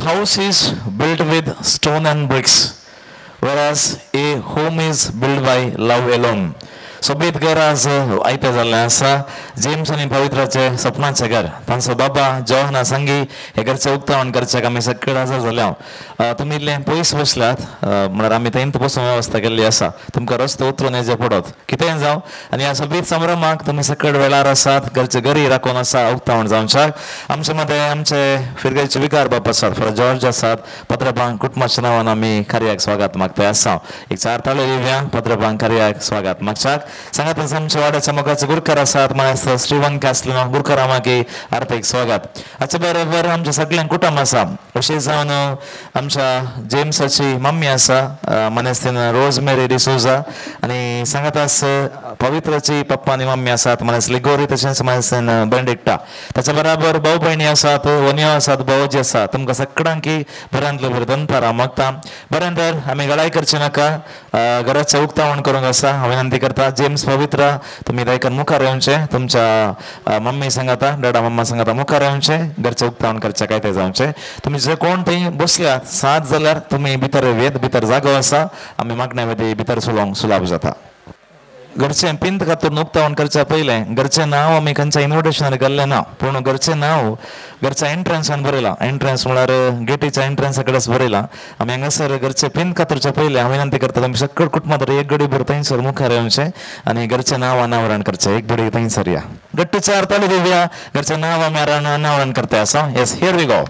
house is built with stone and bricks, whereas a home is built by love alone. सोबीत घर आज आयते जाल्लें आसा. जेम्स आनी पवित्राचे सपनाचें घर. तांचो बाबा जोहाना संगी हे घरचें उक्तावण करच्याक आमी सगळे हजर जाल्या. तुमी इल्ले पयस बसल्यात म्हळ्यार आमी थंय बसून वेवस्था केल्ली आसा. तुमकां रस्तो उतरून येवचें पडत कितेंय जावं. आनी ह्या सोबीत संभ्रमाक तुमी सकयल वेळार आसात. घरचे घरी राखून आसा उक्तावण जावच्याक. आमचे मदें आमचे फिरगेचे विकार बाप आसात, फॉर जॉर्ज आसात. पत्रपांक कुटुंबाच्या नांवान आमी कार्याक स्वागत मागता आसा. एक 4 ताळे दिवया पत्रपांक कार्याक स्वागत मागच्याक. सांगात आमच्या वाड्याच्या मोगाचे गुरकार आसात. मास्तर श्रीवन कासलिनो गुरकारा मागे हार्दिक स्वागत. हाचे बरोबर आमच्या सगळ्यांक कुटुंब आसा. अशें जावन आमच्या जेम्साची मम्मी आसा मनस्तीन रोजमेरी डिसोजा. आनी सांगात पवित्राची पप्पा आनी मम्मी आसात मनस लिगोरी. तशेंच मनस्तीन बेंडिक्टा. ताच्या बरोबर भाऊ भयणी आसात, वन्यो आसात, भाऊजी आसात. तुमकां सगळ्यांक बऱ्यांतलो बरें दनपारां मागता. बरें तर आमी गळाय करची नाका. घराचें उक्तावण करूंक आसा. हांव विनंती करता जेम्स पवित्रा तुमी दायकन मुखार येवचे. तुमच्या मम्मी सांगाता डॅडा मम्मा सांगाता मुखार येवचे. घरचें उक्तावण करचें काय ते जावचें. तुमी जे कोण थंय बसल्यात सात जाल्यार तुमी भितर येवयात. भितर जागो आसा. आमी मागण्या वेदी भितर सुलोवंक सुलाभ जाता. घरचें पिंत खातीर उक्तावण करच्या पयलें घरचें नांव आमी खंयच्या इन्विटेशनार घाल्लें ना, पूण घरचें नांव घरच्या एंट्रन्सान बरयलां. एंट्रन्स म्हळ्यार गेटीच्या एंट्रन्सा कडेन बरयलां. आमी हांगासर घरचें पिंत खातीरच्या पयलें हांव विनंती करता तुमी सकयल कुटुंबांत एक घडी भर थंयसर मुखार येवचें आनी घरचें नांव अनावरण करचें. एक घडी थंयसर या. गट्ट 4 ताळी दिवया. घरचें नांव आमी अनावरण करता आसा. Yes, here we go.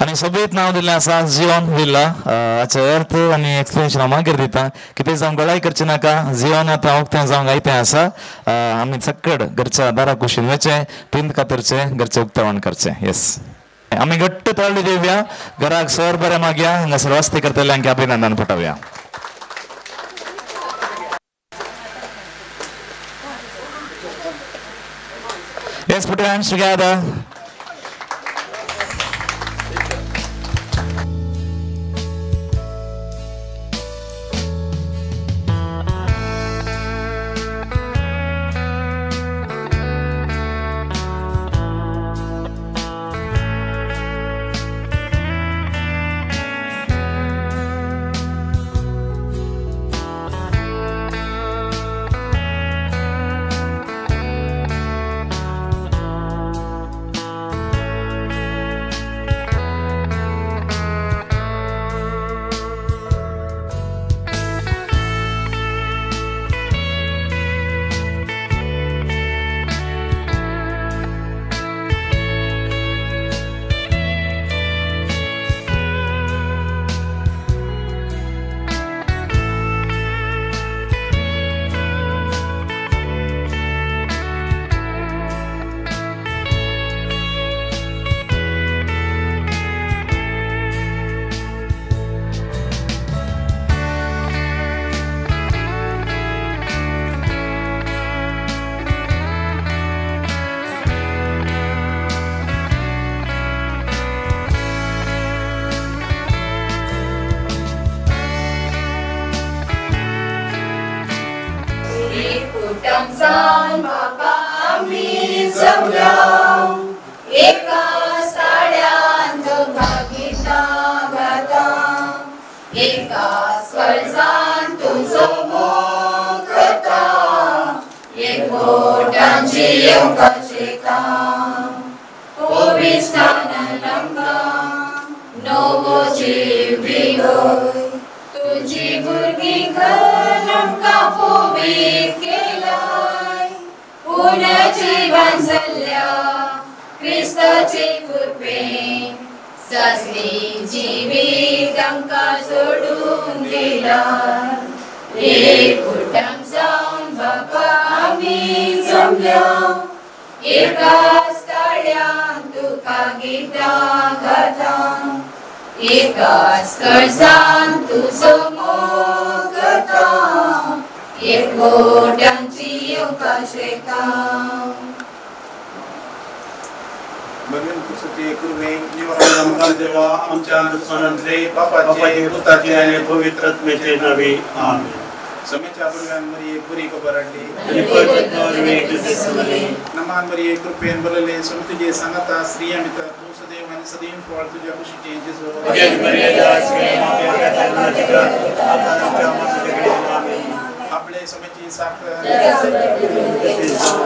आनी सोबीत नांव दिल्लें आसा जिओन विल्ला. हाचे अर्थ आनी एक्सप्लेनेशन हांव मागीर दिता. कितें जावं गळाय करची नाका. जिओन आतां उक्तें जावंक आयतें आसा. आमी सकड घरच्या दारा कुशीन वचचें, पिंत खातीरचें घरचें उक्तावण करचें. येस, आमी घट्ट ताळी दिवया. घराक सर बरें मागया. हांगासर वस्ती करतल्यांक अभिनंदन पटोवया. Yes, put your hands together. आमच्या दुश्मनांतले बापाचे पुताचे आणि पवित्र आत्म्याचे नावे आमेन. Samecya Burgan Marie Puri Kobarandi Naman Marie Kurpen Balale Sumtuje Sangata Sri Amita Musadev and Sadim for to Jakushi changes Aple Samechi Saka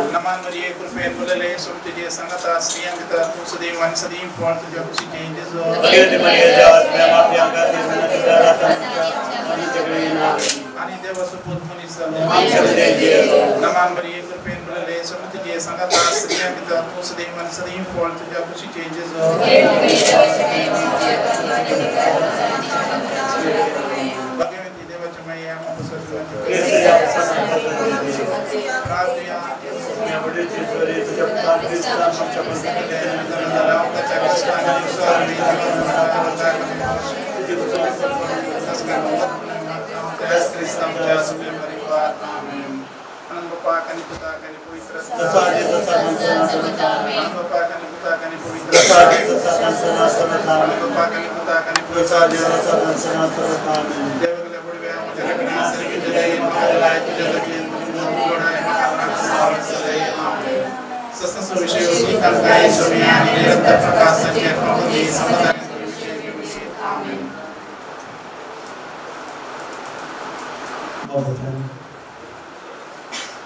Naman Marie Kurpen Balale Sumtuje Sangata Sri Amita Musadev and Sadim for to Jakushi changes Ani Deva Suput Munisa Naman Marie Kurpen Balale Sumtuje Sangata Sri Amita Musadev and Sadim for to Jakushi changes Bhagavati Deva Chamaya Mahusasva Radhya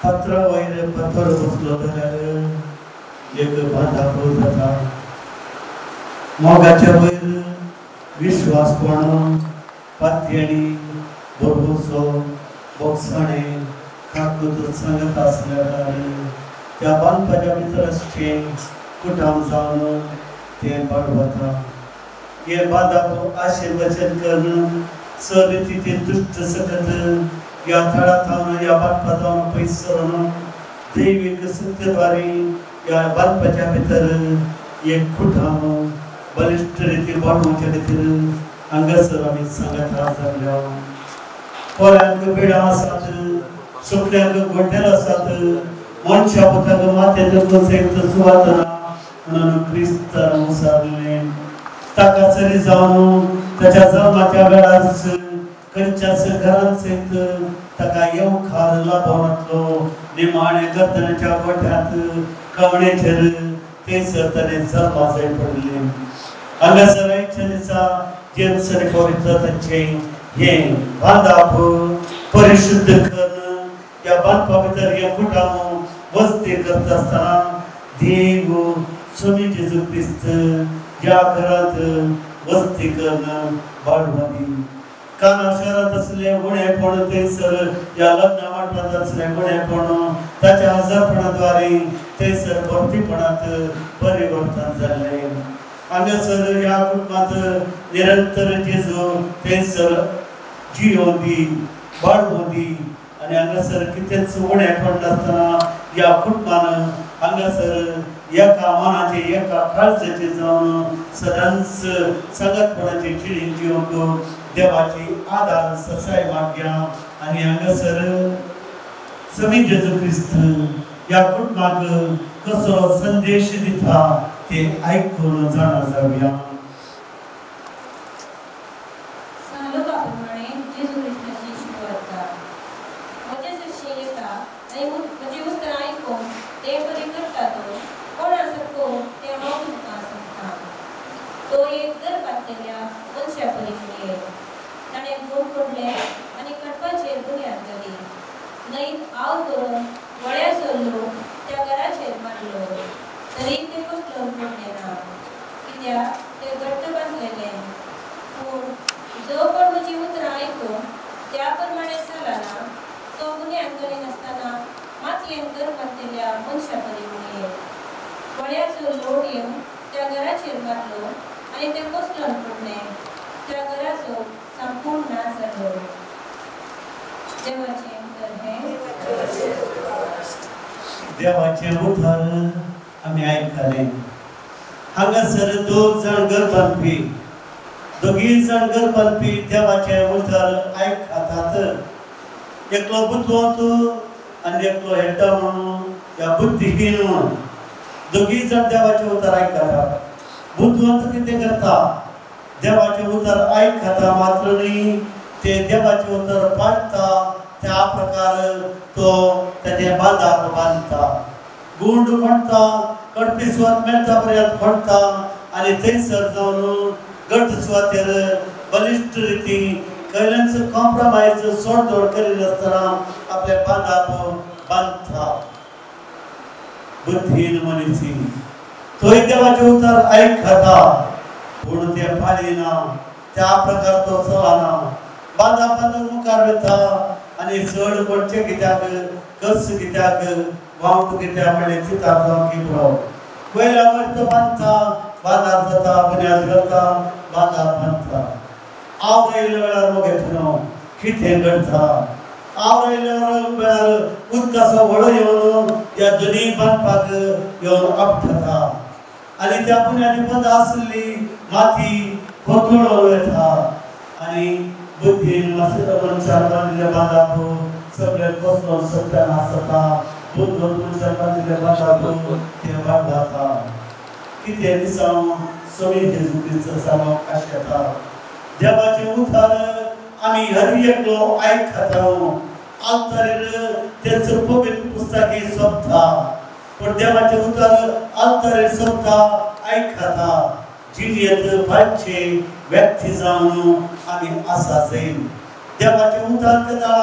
पत्र वैर पत्थर बसलो एक बाधा होता मोगाच्या वैर विश्वासपण पात्यणी भरभुसो बोक्साणे काकूत सांगत असल्यावर त्या बांधपाच्या भितरचे कुटाम जाऊन ते पाडवता ये बाधा आशीर्वचन करणं सरीती ते दुष्ट सकत या थळातावन या बांधपातावन पैसरून दैविक सत्यद्वारे या बांधपाच्या भितर एक कुटाम बलिष्ठ रीती वाढवण्याच्या रीतीन अंगसर आम्ही सांगत राहल्या पोरांक बेडा आसात सुकल्यांक गोड्यार आसात मनशा पोताक मातेन कोसेत सुवातना म्हणून क्रिस्तानुसारले ताका सरी जावन त्याच्या जन्माच्या वेळार खंयच्याच घरांत सयत ताका येवखार लाभवनातलो निमाणे गर्दनाच्या गोठ्यांत कवणेचेर थंयसर ताणें जल्मा जाय पडले हांगासर आयच्या दिसा जेम्सने पवित्रताचे हे बांदाप परिशुद्ध करून या बांधपा भितर हे कुटाम वस्ती करत असताना देव स्वामी जेजू ख्रिस्त या घरात वस्ती करून वाढवली काना शहरात असले गुणेपण थंयसर या लग्न वाटपात असले गुणेपण ताच्या हजरपणाद्वारे थंयसर भक्तीपणात परिवर्तन जाल्ले हांगासर या कुटुंबात निरंतर जेजू थंयसर जियोदी वाढवली आणि हांगासर कितेंच उणेपण नासतना या कुटुंबान हांगासर एका मनाचे एका काळजाचे जावन सदांच संगतपणाचे जिणेन जिवंक देवाची आदार ससाय मागया आणि हांगासर स्वामी जेजू ख्रिस्त या कुटुंबाक कसो संदेश दिता ते ऐकून जाणा जाऊया देवाचे उद्धार आम्ही ऐकले हांगासर दोग जण गरबांपी दोगी जण गरबांपी देवाचे उद्धार ऐकतात एकलो बुद्धवंत आणि एकलो हेड्डा म्हणून या बुद्धिहीन म्हणून दोगी जण देवाचे उद्धार ऐकतात बुद्धवंत किती करता देवाचे उद्धार ऐकता मात्र नाही ते देवाचे उद्धार पाळता त्या प्रकार तो त्याच्या बांधाक बांधता गुंड म्हणता कडपी सुवात मेळटा पर्यंत म्हणता आणि थंयसर जावन गट सुवातेर बलिश्ट रिती कैलांचं कॉम्प्रोमाइज सोडतोड करिनासतना आपल्या बांधाक बांधता बुद्धीन मनीसी तोय देवाचे उतर ऐकता पूण ते पाळिना त्या प्रकार तो चलना बांधा बांधून मुखार वेता आणि चड कोणचे कित्याक कस कित्याक वावटू कित्याक म्हणले चिताक जावं की पुराव पयल्या वर तो बांधता बांधार जाता बुन्याद घालता बांधार बांधता आवरयल्या वेळार मोगेतनो कितें घडता आवरयल्या वेळार उदकाचो व्हडो येवन या दोनी बांदपाक येवन आपटता आणि त्या बुन्यादी बंद आसली माती कोतळून येता आणि बुद्धीन मनशान बांदिल्ल्या बांधाक सगळे कोसळून सत्यानाश जाता बुद्ध मनशान बांदिल्ल्या बांधाक ते बांद जाता कितें दिसांव समी जेजू क्रिस्त सांगो आशेता देवाचे उतर आमी हर एकलो आयकता आल्तारेर तेच पवित्र पुस्तके सोपता पण देवाचे उतर आल्तारेर सोपता आयकता जिणेत भाचे व्यक्ती जावन आमी आसा जाईन देवाचे उतर केला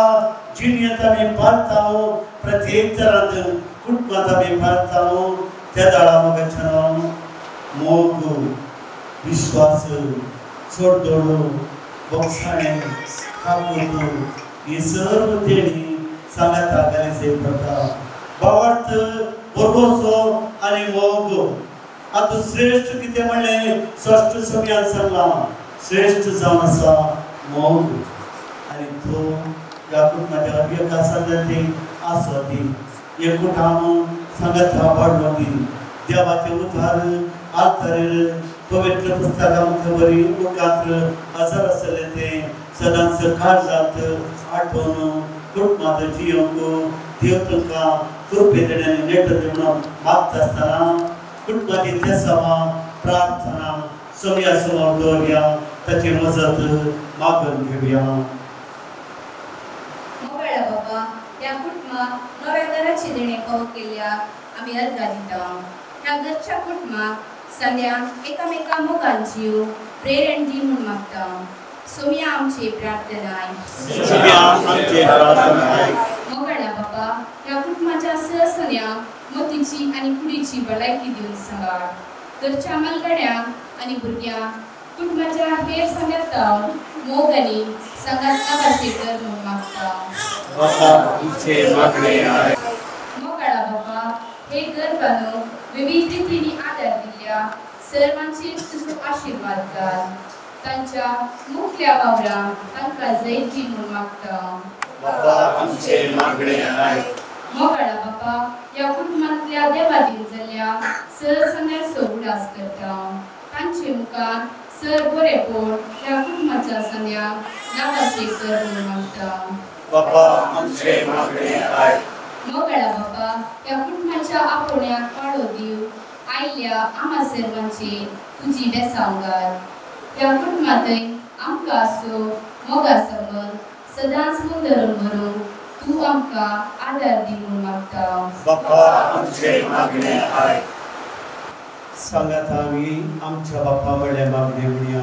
जिणेत आमी पाळता प्रत्येक तरात कुटुंबात आमी पाळता त्या दाळा मगछन मोग विश्वास सोडतोड बोक्षाणे कापूत ही सर्व देणी सांगता गणेशे करता भावार्थ बरोसो आणि मोग आता श्रेष्ठ किती म्हणले षष्ठ समयात सांगला श्रेष्ठ जावन आसा मोग आणि तो या कुटुंबाच्या एक आसा ते आसो ती एक कुटाम सांगता वाढलो ती देवाचे उद्धार आल्तारेर पवित्र पुस्तकामध्ये बरी मुखांत हजर असले ते सदांच काळजात आठवून कुटुंबात जियोंक देव तुमकां कृपे देण्याने नेट म्हणून मागता असताना कुटुंबाची तेसावा प्रार्थना समया समोर दवरया ताची मजत मागून घेवया मोबाळा बाबा या कुटुंबाक नव्या घराची देणे फावो केल्या आमी अर्घा दिता ह्या घरच्या कुटुंबाक सगळ्यांक एकामेका मोगांची प्रेरण दी म्हूण मागता सोम्या आमचे प्रार्थनाय मोगाळ्या बाबा ह्या कुटुंबाच्या सदस्यांक मतीची आणि कुडीची भलायकी दिवन सांबाळ घरच्या मालगड्यांक आणि भुरग्यांक कुटुंबाच्या हेर सांगात मोग आणि सांगात आवाजे कर म्हूण मागता मोगाळा बाबा हे घर बांदूंक विविध रितींनी आदार दिल्या सर्वांचेर तुजो आशीर्वाद घाल तांच्या मुख्या वावरांक तांकां जैत दी म्हूण मागता मोगाळा बाबा या कुटुंबांतल्या देवादीन जाल्ल्या सर संघाचो उडास करता तांचे मुखार सर बरेपण ह्या कुटुंबाच्या संघाक नावाचे कर म्हूण मागता मोगाळा बाबा या कुटुंबाच्या आपोण्याक पाळो दिव आयल्या आम्हा सर्वांचे तुजी बेसांव घाल ह्या कुटुंबांतय आमकां आसो मोगा संबंद सदांच मुंदरून व्हरून तू आमकां आदार दी म्हूण मागता सांगात आमी आमच्या बापा म्हणले मागणे म्हणया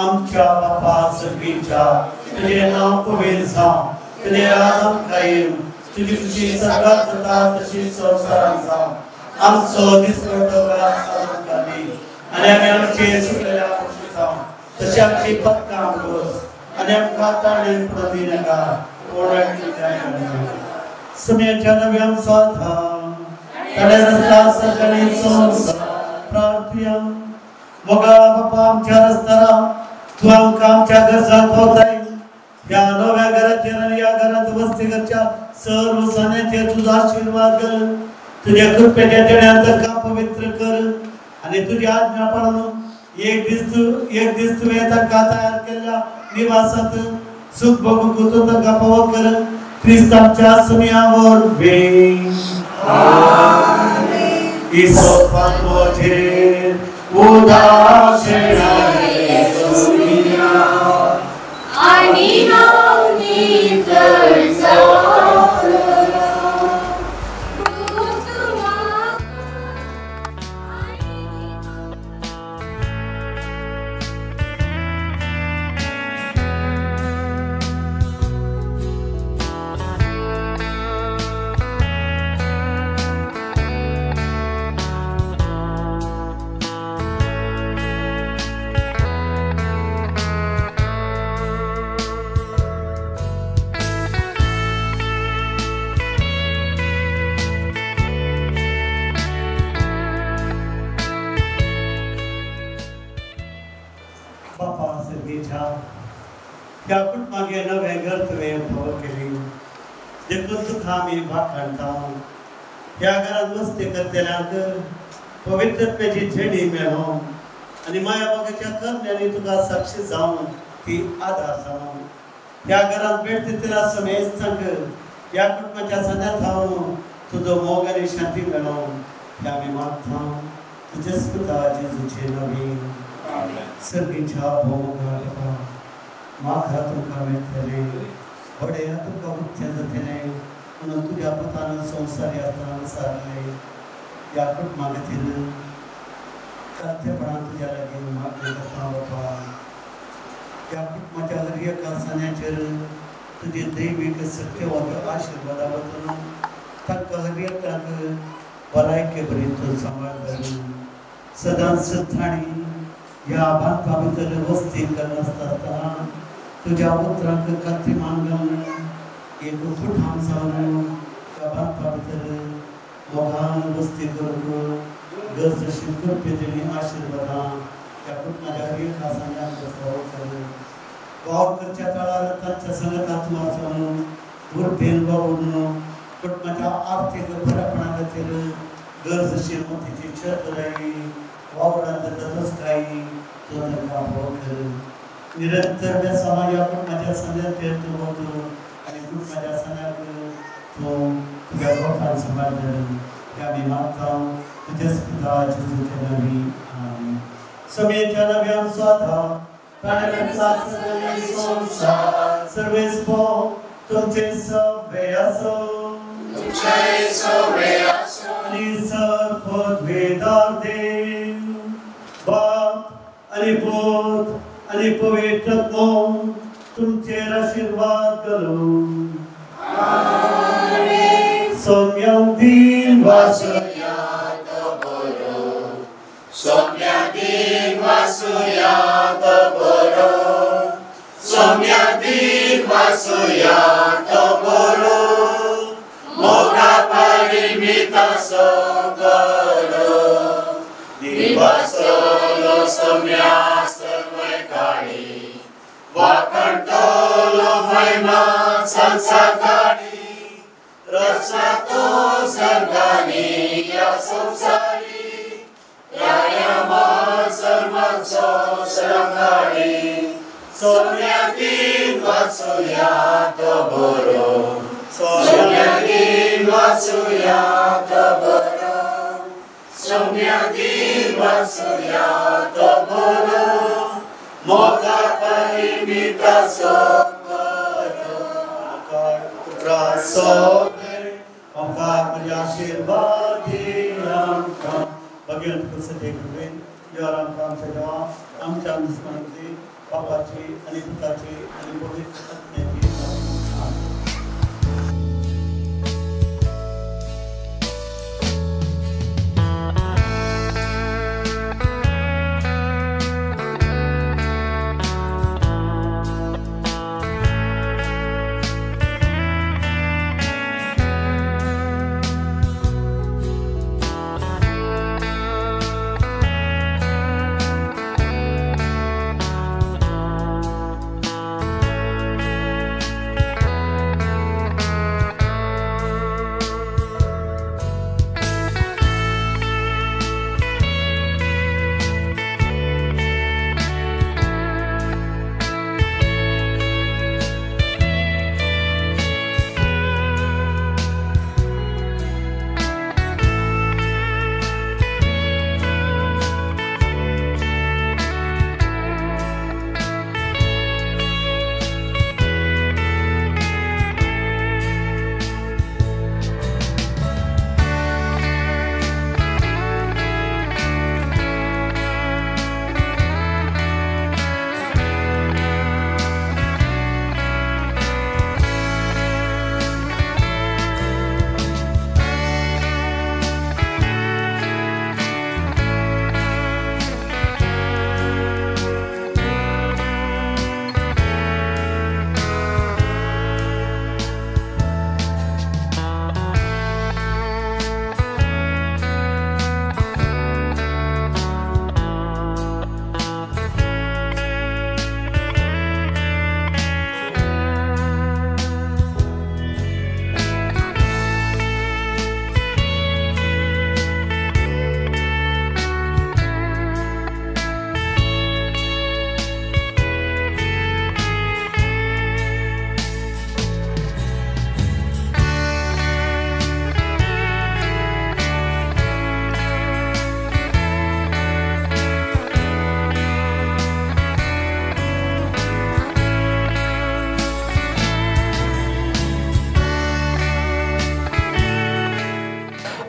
आमच्या बापा सगळीच्या तुझे नाव पवित्र जावं तुझे राज आमकां येवं तुझी खुशी सगळ्यात जाता तशी संवसारांत जावं आमचो दिसवटो आमकां दी आनी आमी आमचे सुटलेल्या खुशी जावं तशी आमची पत्कां पळोवस आनी आमकां ताणें पडूं दिनाका समयाच्या नव्या साधा ताणे रस्ता सगळ्यांचो प्रार्थया मोगा बापा आमच्या रस्त्याला तू आमकां आमच्या गरजांक पावताय ह्या नव्या घराचेर आनी ह्या घरांत वस्ती करच्या सर्व सणांचेर तुजो आशीर्वाद कर तुझ्या कृपेच्या देण्यान तांकां पवित्र कर आनी तुजी आज्ञा पाळून एक दीस तुवें तांकां तयार केल्ल्या निवासांत सुख भोगूंक तूं तांकां फावो कर क्रिस्त आमच्या समयावर वें Isopan motir udaşenaye sumiya ani nauni terza मागे नवे घर तुवें फावो केली देखून तुका आमी भाखणटा ह्या घरांत वस्ती करतल्यांक पवित्रत्वेची झेडी मेळो आनी माया मोगाच्या करण्यानी तुका साक्षी जावन ती आधार जावन ह्या घरांत भेट दितल्या समेस्तांक ह्या कुटुंबाच्या सण्यात हांव तुजो मोग आनी शांती मेळो ह्या आमी मागता तुजे सुता जेजूचे नवी सर्गीच्या भोवगा म्हाका तुमकां मेळटलें व्हडे तुमकां उक्तें जातलें म्हणून तुज्या पुतान संवसारी आत्मान सारले ह्या कुटुंबा खातीर कातेपणान तुज्या लागीं मागणी करता बापा ह्या कुटुंबाच्या हर एका सण्याचेर तुजी दैवीक सत्यवंत आशिर्वादा वचून तांकां हर एकाक भलायके बरी तूं सांबाळ करून सदांच सत्ताणी ह्या बांदपा भितर वस्ती करनासतना तुज्या उतरांक काती मानून एक फुटाम जावन त्या बांदपा भितर मोगान वस्ती करूंक गरजशी करपी तेणी आशिर्वादां त्या कुटुंबाच्या हर एका सण्याक फावो कर वावर करच्या काळार तांच्या संगतांत वाचून उर्बेन वावून कुटुंबाच्या आर्थीक बरेपणा खातीर गरजशी मोतीची छत जायी वावरांत दसकायी तो तांकां फावो कर निरंतर बेसामा ह्या कुटुंबाच्या सण्याचेर तूं वचून आनी कुटुंबाच्या सण्याक तूं तुज्या गोठान सांबाळ कर हें आमी मागता तुजे पिता जेजूचे नांवी आमीन समेच्या नव्यान स्वाता संसार सर्वेस्पो तुमचे सवे असो आणि सर्वोत वेदार देव बाप आणि पुत्र आणि पवित्र आत्मा तुमचेर आशीर्वाद करूं सौम्यं दीन वासुयात बरो सौम्या दीन वासुयात बरो सौम्या दीन वासुयात बरो मोगा परिमित सोगरो दिवसोलो सौम्या सर्वकाळी वाकणटोलो महिमा संसारकाळी रसातो सर्गानी या संसारी रायमा सर्वांचो सर्गाळी सौम्यादीन वासुयात बरो सौम्यादीन वासुयात बरो सौम्यादीन वासुयात बरो मोगा परिमित सोगरो ओंकार म्हणजे आशीर्वाद आमकां भगवंत कृष्ण कृपेन देवान आमकां आमच्या देवा आमच्या दुश्मनाची बापाची आनी पुताची आनी पवित्र आत्म्याची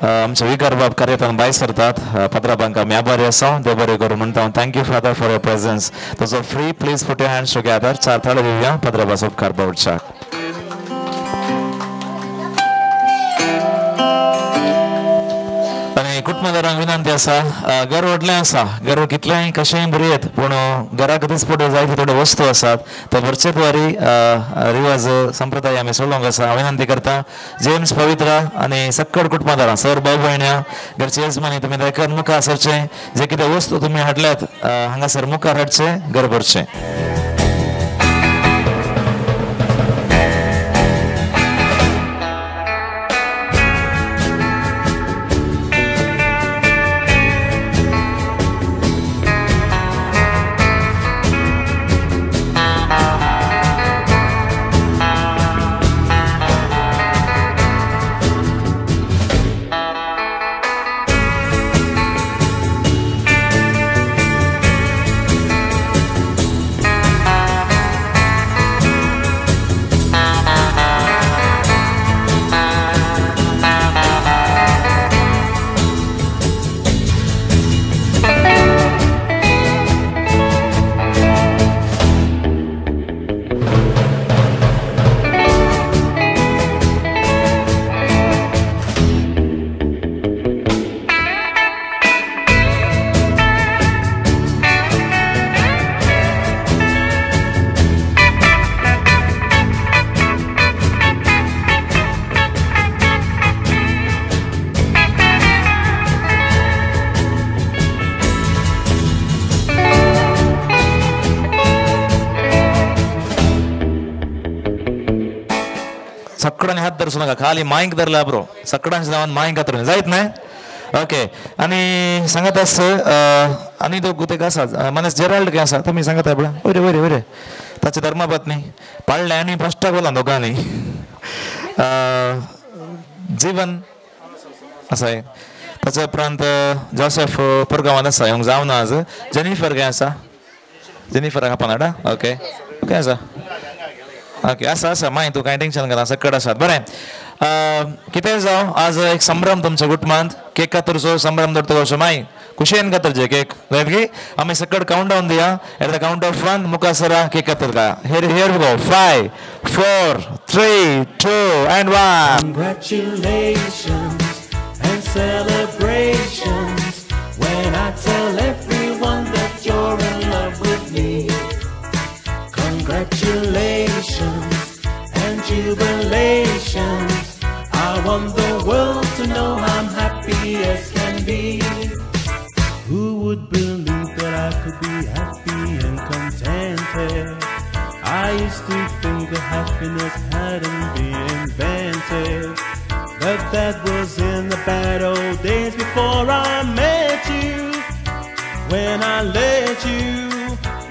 आमचे विकार बाब कार्यातून भायर सरतात पत्राबांक आमी आभारी आसा देव बरें करूं म्हणटा thank you father for your presence तुजो free please put your hands together 4 थाळी दिवया पत्राबास उपकार बावडच्याक कुटुंबदारांक विनंती आसा घर व्हडलें आसा घर कितलेंय कशेंय बरी येत पूण घरा खातीर पुढे जायते थोड्यो वस्तू आसात ते भरचेच वारी रिवाज संप्रदाय आमी सोडूंक आसा हांव विनंती करता जेम्स पवित्रा आनी सक्कड कुटुंबदारां सर भाऊ भयण्या घरचे यजमानी तुमी दयेकर मुखार सरचे जे कितें वस्तू तुमी हाडल्यात हांगासर मुखार हाडचे घर भरचें सकडा हात धरसू नका खाली माईक धरला ब्रो सकडांच्या नावान माईक हातरून जायत नाही ओके आणि सांगत आस आनी दोग गुतेक आसा मनेस जेराल्ड के आसा तुमी सांगत आहे बळा वयरे वयरे वयरे ताची धर्मपत्नी पाळ्ळे आनी फस्टाक बोला दोगांनी जीवन आसाय ताच्या उपरांत जोसेफ पुरगांवांत आसा हांव जावना आज जेनिफर काय आसा जेनिफराक आपणाडा ओके काय आसा ओके आसा आसा माय तूं कांय टेंशन घेना सकड आसात बरें कितें जावं आज एक संभ्रम तुमच्या कुटुंबांत केक कातरचो संभ्रम धरतलो अशें माय खुशयेन कातरचे केक जायत की आमी सकड काउंट डावन दिया एट द काउंट ऑफ 1 मुखार सरा केक कातरता here we go 5 4 3 2 and 1 Congratulations and celebrations when I tell everyone that you're in love with me. Congratulations and jubilations. I want the world to know I'm happy as can be. Who would believe that I could be happy and contented? I used to think that happiness hadn't been invented, but that was in the bad old days before I met you. When I let you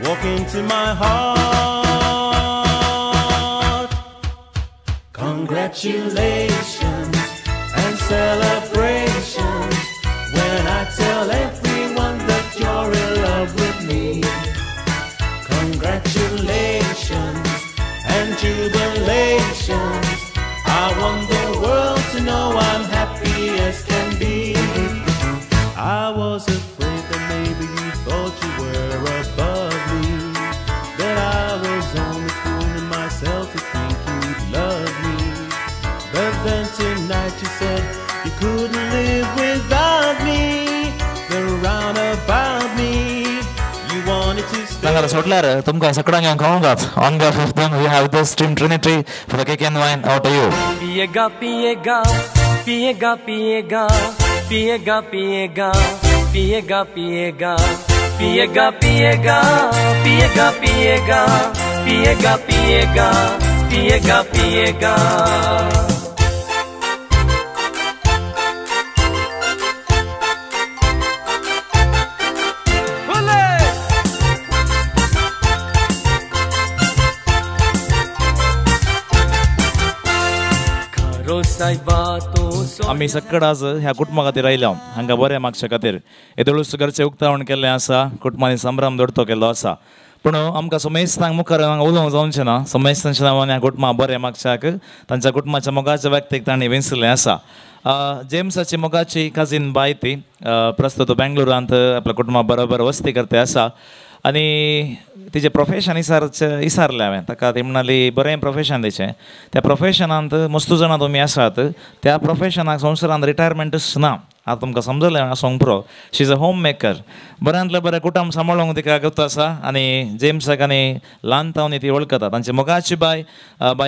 walk into my heart. Congratulations and celebrations when I tell everyone that you're in love with me. Congratulations and jubilations. I want the world to know I'm happy as can be. I was afraid that maybe you thought you were above me, that I was only fooling myself to think you'd love me. But then tonight you said you couldn't live without me. They're round about me. You wanted to stay. नांगार सोडल्यार तुमकां सगळ्यांक खावंकात on behalf of them we have the stream Trinity for the cake and wine out to you पिएगा पिएगा पिएगा पिएगा पिएगा पिएगा पिएगा पिएगा पिएगा पिएगा पिएगा पिएगा पिएगा पिएगा पिएगा पिएगा आमी सक्कड आज ह्या कुटुंबा खातीर आयल्या हांगा बरें मागचे खातीर येदोळूच घरचें उक्तावण केल्लें आसा कुटुंबांनी संभ्रम दवरतो केल्लो आसा पूण आमकां सोमेस्तांक मुखार उलोवंक जावचें ना सोमेस्तांच्या नांवान ह्या कुटुंबाक बरें मागच्याक तांच्या कुटुंबाच्या मोगाच्या व्यक्तीक तांणी विंचलें आसा जेम्साची मोगाची कझिन बाय ती प्रस्तुत बेंगलुरांत आपल्या कुटुंबा बरोबर वस्ती करते आसा आनी तिचें प्रोफेशन विचारलें हांवें ताका ती म्हणली बरें प्रोफेशन तिचें त्या प्रोफेशनांत मस्तू जाणां तुमी आसात त्या प्रोफेशनाक संवसारांत रिटायरमेंटूच ना आतां तुमकां समजलें आसूंक पुरो शी इज अ होम मेकर बऱ्यांतलें बरें कुटुंब सांबाळूंक तिका गत आसा आनी जेम्साक आनी ल्हान तावनी ती वळखता तांची मोगाची बाय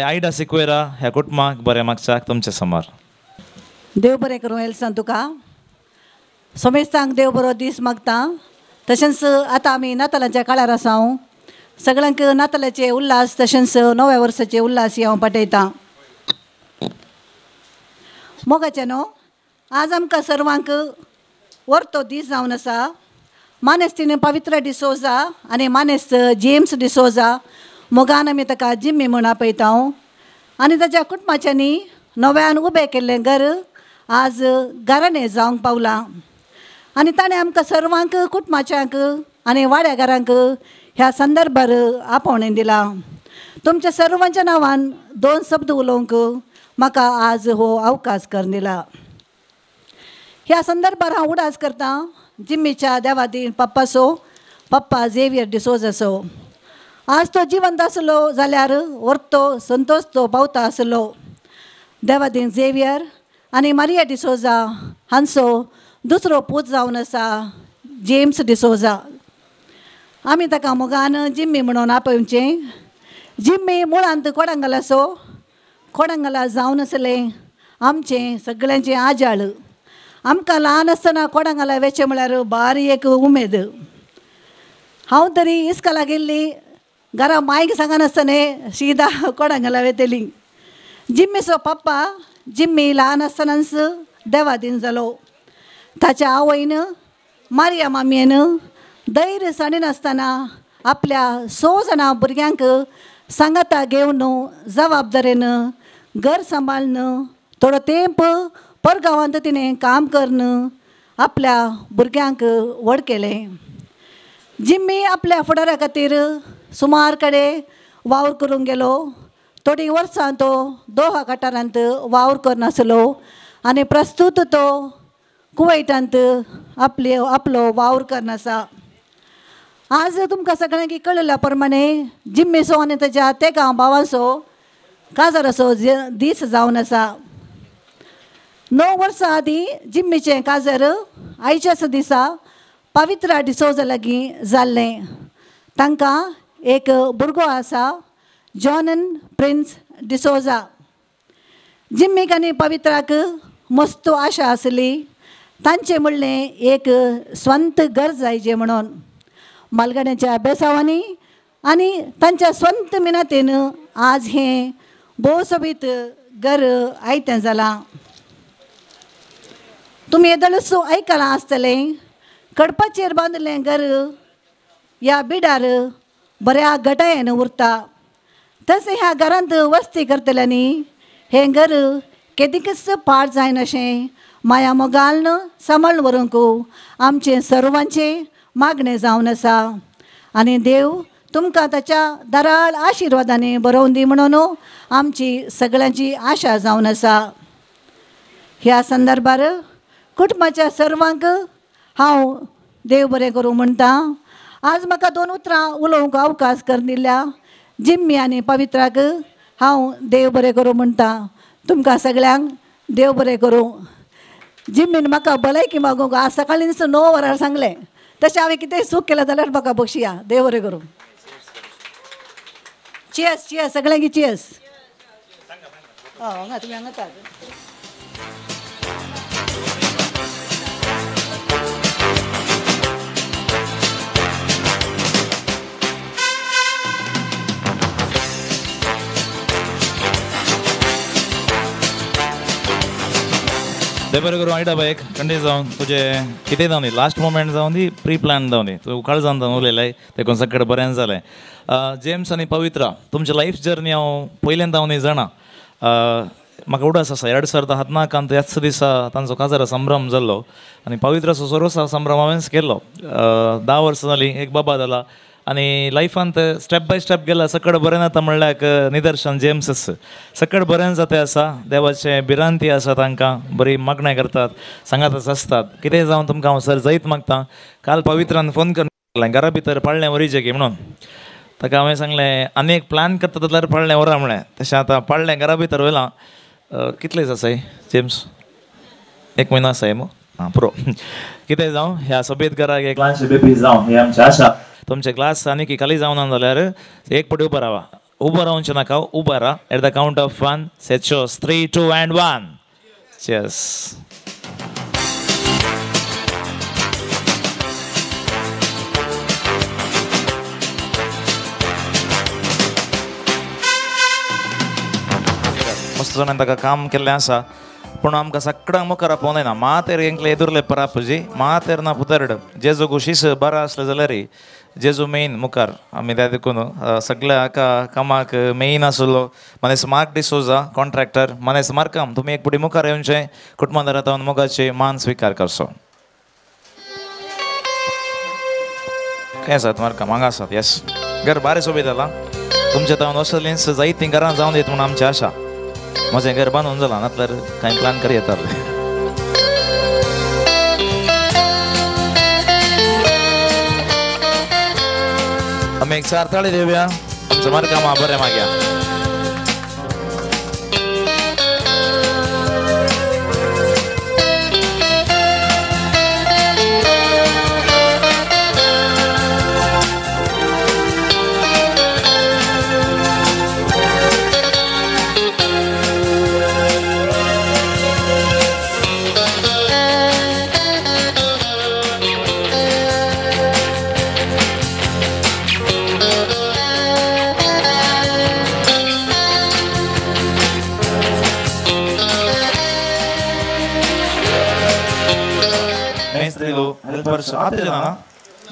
आयडा सिक्वेरा ह्या कुटुंबाक बरें मागच्याक तुमचे समोर. देव बरें करूं एल्सान तुका सोमेस्तांक देव बरो दीस मागता. तशेंच आतां आमी नातालांच्या काळार आसा सगळ्यांक नातालाचे उल्हास तशेंच नव्या वर्साचे उल्हास हांव पाठयतां. मोगाचे न्हू आज आमकां सर्वांक वर्तो दीस जावन आसा. मानेस्तीन पवित्र डिसोजा आनी मानेस्त जेम्स डिसोजा मोगान आमी ताका जिम्मी म्हूण आपयता आनी ताच्या कुटुंबाच्यांनी नव्यान उबें केल्लें घर आज घराणें जावंक पावलां आनी ताणें आमकां सर्वांक कुटुंबाच्यांक आनी वाड्या घरांक ह्या संदर्भार आपोवणें दिलां. तुमच्या सर्वांच्या नांवान 2 शब्द उलोवंक म्हाका आज हो अवकाश करून दिला. ह्या संदर्भार हांव उडास करतां जिम्मीच्या देवादीन पप्पा झेवियर डिसोजाचो. आज तो जिवंत आसलो जाल्यार वर्तो संतोश तो पावता आसलो. देवादीन झेवियर आनी मारिया डिसोजा हांचो दुसरो पूत जावन आसा जेम्स डिसोजा. आमी ताका मोगान जिम्मी म्हणून आपयचें. जिम्मी मुळांत कोडंगलाचो कोडंगला जावन आसलें आमचें सगळ्यांचें आजाळ. आमकां ल्हान आसतना कोडंगला वेचें म्हळ्यार बारी एक उमेद. हांव तरी इस्काला गेल्ली घरा मायक सांगनासतना सीदा कोडंगला वेतेली. जिम्मीचो पप्पा जिम्मी ल्हान आसतनाच देवादीन जालो. ताच्या आवयन मारिया मामयेन धैर्य साडिनासतना आपल्या 6 जाणां भुरग्यांक सांगाता घेवन जबाबदारेन घर सांबाळन थोडो तेंप परगांवांत तिणें काम करून आपल्या भुरग्यांक व्हड केलें. जिम्मी आपल्या फुडारा खातीर सुमार कडेन वावर करूंक गेलो. थोडीं वर्सां तो दोहा काटारांत वावर करनासलो आनी प्रस्तुत तो कुवैटांत आपलो वावर करनासा. आज तुमकां सगळ्यांक कळयल्या प्रमाणे जिम्मीचो आनी ताच्या तेगा भावांचो काजराचो दीस जावन आसा. 9 वर्सां आदीं जिम्मीचें काजर आयच्याच दिसा पवित्रा डिसोजा लागीं जाल्लें. तांकां एक भुरगो आसा जॉनन प्रिन्स डिसोजा. जिम्मीक आनी पवित्राक मस्त आशा आसली तांचें म्हणलें एक स्वंत घर जायचें म्हणून. मालगाड्यांच्या बेसावांनी आनी तांच्या स्वंत मिनतीन आज हें भोवसोबीत घर आयतें जालां. तुमी येदळसो आयकलां आसतलें कडपाचेर बांदलें घर ह्या बिडार बऱ्या घटायेन उरता. तशें ह्या घरांत वस्ती करतल्यांनी हें घर केदीकच पाड जायना अशें माया मोगान सांबाळून व्हरूंक आमचें सर्वांचें मागणें जावन आसा. आनी देव तुमकां ताच्या दाराळ आशिर्वादांनी भरोवन दी म्हणून आमची सगळ्यांची आशा जावन आसा. ह्या संदर्भार कुटुंबाच्या सर्वांक हांव देव बरें करूं म्हणटा. आज म्हाका 2 उतरां उलोवंक अवकाश करून दिल्या जिम्मी आनी पवित्राक हांव देव बरें करूं म्हणटा. तुमकां सगळ्यांक देव बरें करूं. जिम्मीन म्हाका भलायकी मागूंक आज सकाळींच 9 वरार सांगलें तशें हांवें कितेंय चूक केलें जाल्यार म्हाका बक्षिया. देव बरें करूं. चियर्स चियर्स सगळ्यांक चियर्स. हांगा तुमी हांगा देव बरें करूं. आयडा बायक कंडे जावन तुजें कितें जावन दी लास्ट मोमेंट जावन दी प्री प्लॅन जावन दी तूं उकाळ जावन उलयलें देखून सगळें बरें जालें. जेम्स आनी पवित्रा तुमचे लायफ जर्नी हांव पयलेंत हांव न्ही जाणा. म्हाका उडास आसा 2017 ह्याच दिसा तांचो काजरा संभ्रम जाल्लो आनी पवित्राचो सोरोसा संभ्रम हांवेंच केल्लो. 10 वर्सां जालीं एक बाबा जाला आणि लायफांत स्टेप बाय स्टेप गेला सकड बरें जाता म्हणल्यार निदर्शन जेम्स सकड बरें जाता आसा देवाचे भिरांती आसा तांकां बरी मागणां करतात सांगातच आसतात कितें जावन तुमकां हांव सर जायत मागता काल पवित्रान फोन करून घरा भितर पडलें वरीचें की म्हणून ताका हांवें सांगलें आनी एक प्लॅन करता जाल्यार पडलें वरां म्हणलें तशें आतां पडलें घरा भितर वयलां कितलेच आसाय जेम्स 1 म्हयनो आसाय मो हां पुरो कितें जावं ह्या सोबीत घराक एक ल्हानशें बेबी जावं ही आमची आशा तुमचे क्लास आनी की खाली जावना जाल्यार एक पटी उबो रावा उबो रावचें नाका उबो राव एट द काउंट ऑफ 1 सेट शोस 3 2 and 1 चेस मस्त जाणां ताका काम केल्लें आसा पूण आमकां सगळ्यांक मुखार पोवना मातेर हेंकले एदुरले परापुजी मातेर ना पुतर्ड जेजू कुशीस बरो आसलो जाल्यार जेजू मेन मुखार आमी त्या देखून सगळ्या हाका कामाक मेन आसलो मनेस मार्क डिसोजा कॉन्ट्रॅक्टर मनेस मार्काम तुमी एक पुटी मुखार येवचें कुटुंबादार रावन मोगाचे मान स्विकार करचो खंय आसात मार्काम हांगा आसात येस घर बारें सोबीत जाला तुमच्या तावन असलींच जायतीं घरां जावन दित म्हणून आमची आशा म्हजें घर बांदून जालां नातल्यार कांय प्लॅन करी येताले आमी एक 4 ताळी दिवया आमचो मार्कामा बरें मागया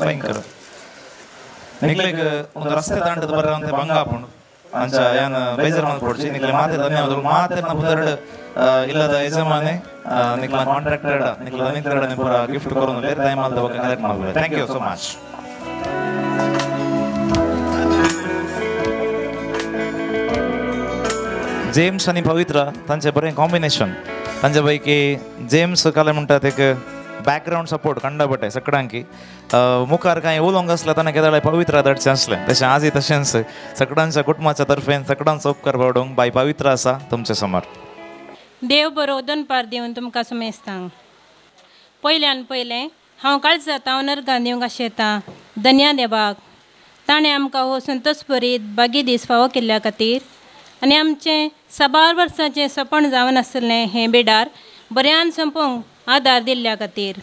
ಭಯಂಕರ ನಿಕ್ಲೆಗ್ ಒಂದು ರಸ್ತೆ ದಾಟದ ಬರೋಂತೆ ಬಂಗಾಪುಂಡು ಅಂಚ ಏನ್ ಬೇಜಾರು ಮಾಡ್ಕೊಡ್ಸಿ ನಿಕ್ಲೆ ಮಾತೆ ಧನ್ಯವಾದಗಳು ಮಾತೆ ನಮ್ಮ ಎರಡು ಇಲ್ಲದ ಯಜಮಾನೆ ನಿಕ್ಲ ಕಾಂಟ್ರಾಕ್ಟರ್ ನಿಕ್ಲ ಅನಿಕ್ಲಡ ಪೂರ ಗಿಫ್ಟ್ ಕೊರೋನು ಬೇರೆ ಟೈಮ್ ಆದ ಬಗ್ಗೆ ಕಲೆಕ್ಟ್ ಮಾಡ್ಬೋದು thank you so much James आणि पवित्र तांचे बरें कॉम्बिनेशन तांचे पैकी जेम्स काले म्हणटात एक बॅकग्राऊंड सपोर्ट कंडा बटे सगळ्यांकी मुखार कांय उलोवंक आसलें ताणें केदाळे पवित्रा धाडचें आसलें तशें आजय तशेंच सगळ्यांच्या कुटुंबाच्या तर्फेन सगळ्यांचो उपकार बावडोवंक बाय पवित्र आसा तुमचे समोर देव बरो दनपार दिवन तुमकां सुमेस्तां पयल्यान पयलें हांव काळजां हांव नर्गां दिवंक आशेतां धन्या देवाक ताणें आमकां हो संतोश भरीत बागी दीस फावो केल्ल्या खातीर आनी आमचें 12 वर्सांचें सपन जावन आसलें हें बिडार बऱ्यान संपोवंक आदार दिल्ल्या खातीर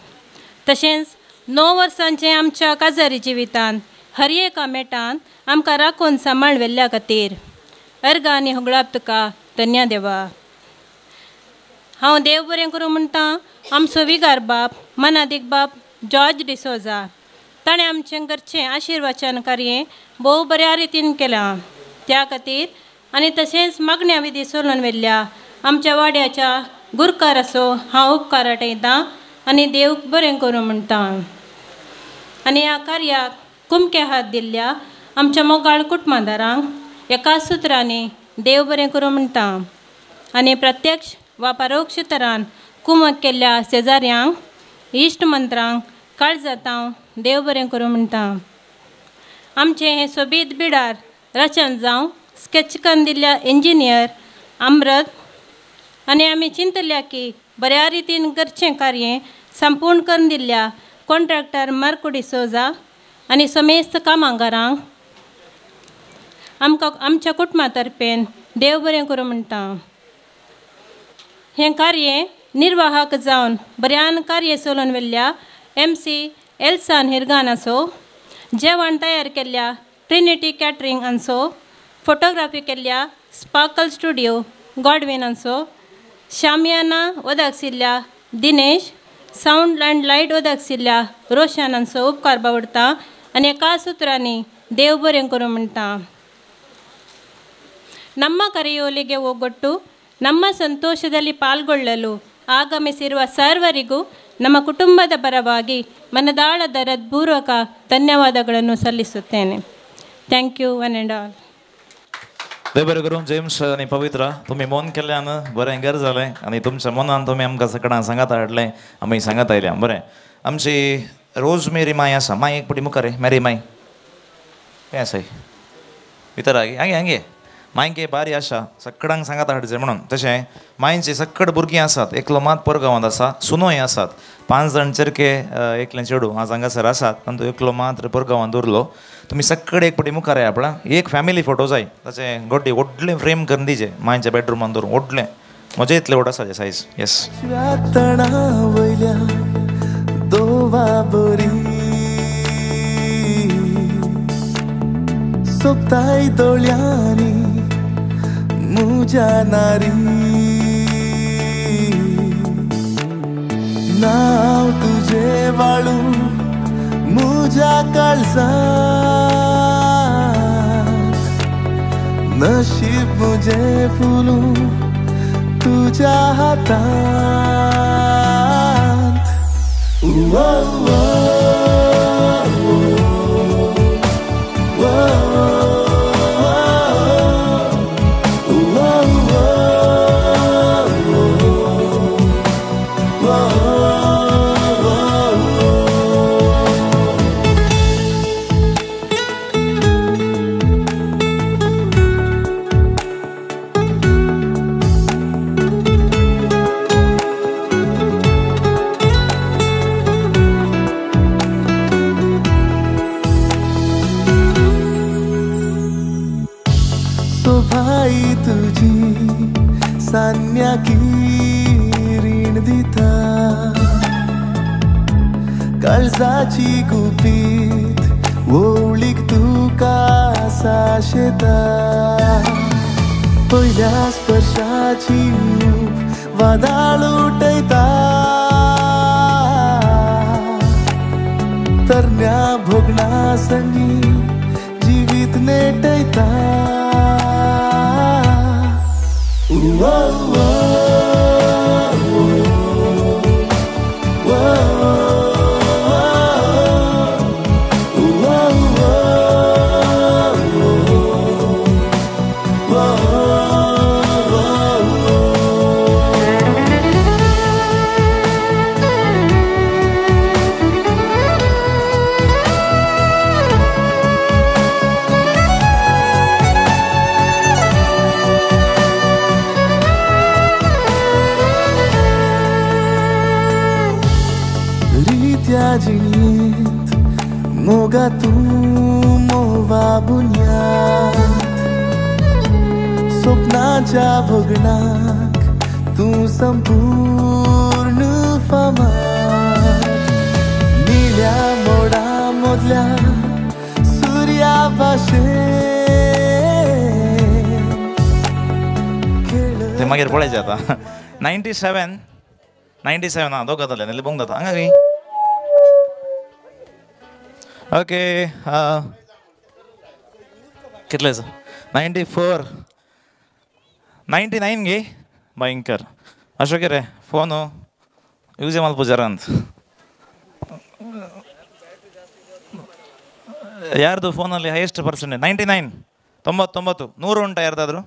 तशेंच 9 वर्सांचें आमच्या काजारी जिवितांत हर एका मेटान आमकां राखून सांबाळ व्हेल्ल्या खातीर अर्गां आनी होगळाप तुका धन्या देवा हांव देव बरें करूं म्हणटा आमचो विगार बाप मनादीक बाप जॉर्ज डिसोजा ताणें आमचें घरचें आशिर्वाचन कार्य भोव बऱ्या रितीन केलां त्या खातीर आनी तशेंच मागण्या विधी सोलून व्हेल्ल्या आमच्या वाड्याच्या गुरकार असो हांव उपकार आटयतां आनी देव बरें करूं म्हणटा आनी ह्या कार्याक कुमके हात दिल्ल्या आमच्या मोगाळ कुटुंबादारांक एका सुत्रांनी देव बरें करूं म्हणटा आनी प्रत्यक्ष वा परोक्ष तरान कुमक केल्ल्या शेजाऱ्यांक इश्ट मंत्रांक काळजातां देव बरें करूं म्हणटा आमचें हें सोबीत बिडार रचन जावं स्केचकान दिल्ल्या इंजिनियर अमृत आनी आमी चिंतल्या की बऱ्या रितीन घरचें कार्य संपूर्ण करून दिल्ल्या कॉन्ट्रॅक्टर मार्को डिसोजा आनी समेस्त कामगारांक आमकां आमच्या कुटुंबा तर्फेन देव बरें करूं म्हणटा हें कार्य निर्वाहक जावन बऱ्यान कार्य चलोवन व्हेल्ल्या MC एल्सान हिरगान आसो जेवण तयार केल्ल्या ट्रिनिटी कॅटरिंग आसो फोटोग्राफी केल्ल्या स्पार्कल स्टुडियो गॉडविन आसो शामियाना ओदाकसिल्ल्या दिनेश सावंड अँड लायट ओदाकसिल्ल्या रोशनांचो उपकार बावडटा आनी एका सुत्रांनी देव बरें करूं म्हणटा ನಮ್ಮ ಕರೆಯೋಲಿಗೆ ಹೋಗೊಟ್ಟು ನಮ್ಮ ಸಂತೋಷದಲ್ಲಿ ಪಾಲ್ಗೊಳ್ಳಲು ಆಗಮಿಸಿರುವ ಸರ್ವರಿಗೂ ನಮ್ಮ ಕುಟುಂಬದ ಪರವಾಗಿ ಮನದಾಳದ ಹೃತ್ಪೂರ್ವಕ ಧನ್ಯವಾದಗಳನ್ನು ಸಲ್ಲಿಸುತ್ತೇನೆ. Thank you one and all. देव बरें करूं. जेम्स आनी पवित्र तुमी मन केल्ल्यान बरें गर जालें आनी तुमच्या मनान तुमी आमकां सगळ्यांक सांगात हाडलें, आमी सांगात आयल्या. बरें, आमची रोजमेरी माय आसा, माय एक पटी मुखार मॅरी माय हें आसा भितर हांगे हांगे मायके बारी आसा सगळ्यांक सांगात हाडचें म्हणून. तशें मायची सक्कड भुरगीं आसात, एकलो मात परगांवांत आसा, सुनोय आसात, 5 जाण चेरके, एकलें चेडूं आज हांगासर आसात, तातूंत एकलो मात्र परगांवांत उरलो. तुमी सक्कड एक पटी मुखार आपणा एक फॅमिली फोटो जाय, ताचें गोड्डी व्हडलें फ्रेम करून दिजें मायच्या बेडरुमान दवरून व्हडलें, म्हजे इतलें व्हड आसा सायज. येस सोपताय दोळ्यांनी मुजा नारी नाव तुझे वाळू मुजा काळजात नशीब मुझे फुलू तुझ्या हातात. सान्या की रीण दिता काळजाची गुपीत ओळीक तुका साशेता पहिल्या स्पर्शाची वादाळ उठयता तरण्या भोगणा संगी जिवीत नेटयता. जिणीत मोगा तू मोवा बुन्याद स्वप्नाच्या भोगणाक तू संपूर्ण फामाद निळ्या मोडा मोदल्या सूर्या भाशेन ते मागीर पळयचें आतां 97 आं दोग जातले नाल्यार बोंग जाता हांगा खंय. ओके कितले 94 99 गे भयंकर अशें कितें फोन यूज माल पुजारांत ಯಾರ್ದು ಫೋನಲ್ಲಿ ಹೈಯೆಸ್ಟ್ ಪರ್ಸೆಂಟೇಜ್ 99 100 ಉಂಟಾ ಯಾರ್ದಾದ್ರು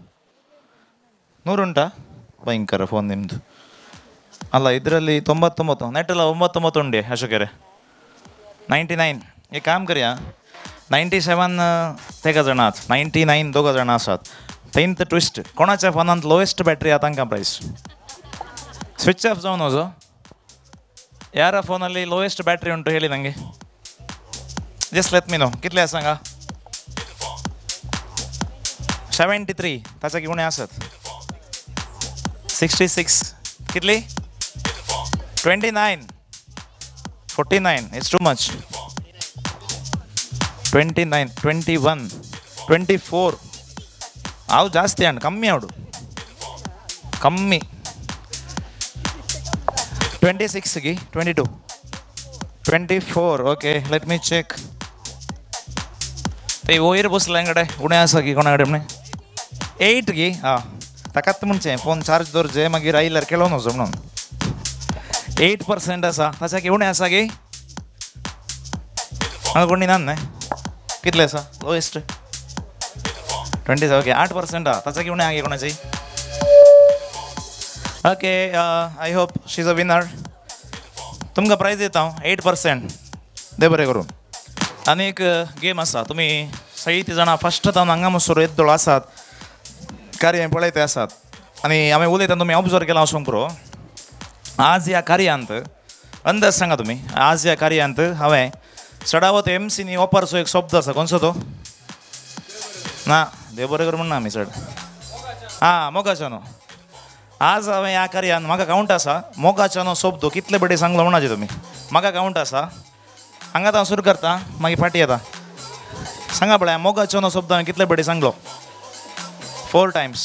100 ಉಂಟಾ ಭಯಂಕರ ಫೋನ್ ನಿಮ್ಮದು ಅಲ್ಲ ಇದರಲ್ಲಿ 99 ನೆಟ್ಟಲ್ಲ 99 ಉಂಡೆ ಅಶೋಕೆರೆ 99 एक काम करूया 97 तेगा जाणां 99 दोगा जाणां आसात तेंत ट्विस्ट कोणाच्या फोनांत लोएस्ट बॅटरी आहा तांकां प्रायस स्विच ऑफ जावन वचो यार फोनाली लोएस्ट बॅटरी उंटू ಹೇಳಿ ನನಗೆ जस्ट लेट मी नो कितले आसा सांगा 73 ताच्या उणे आसात 66 कितली 29 49 इट्स टू मच 29 21 24 आव जास्ती अंड कम्मी आवडू कम्मी 26 गी 22 24 ओके लेट मी चेक ते वयर बसला कಡೆ उणे आसा की कोणा कडेन 8 गी हां ताकात म्हणचे फोन चार्ज दवरचे मागीर आयल्यार केलो नजो म्हणून 8% आसा ताच्या उणें आसा गे हांगा कोणी ना न्हय कितले आसा लोएस्ट 20 ओके 8% आहा ताच्या उणें आहा गे कोणाची okay I hope she is a winner तुमकां प्रायज दिता हांव 8% दे बरें करून आनी एक गेम आसा तुमी सगळीं ती जाणां फस्ट जावन हांगा मसोर येद्दोळ आसात कार्य पळयते आसात आनी हांवें उलयता तुमी ऑब्जर्व केला वचूंक पुरो आज ह्या कार्यांत अंदाज सांगा तुमी आज ह्या कार्यांत हांवें चडावत एमसीनी वापरचो एक शब्द आसा खंयचो तो ना देव बरें कर म्हणना आमी चड मोगाच्यानो आज हांवें ह्या कार्यान म्हाका कावंट आसा मोगाच्यानो शब्द कितले बडे सांगलो म्हणा तुमी म्हाका कावंट आसा हांगा हांव सुरू करता मागीर फाटी येता सांगा पळय मोगाच्यानो शब्द हांवें कितले बडे सांगलो 4 times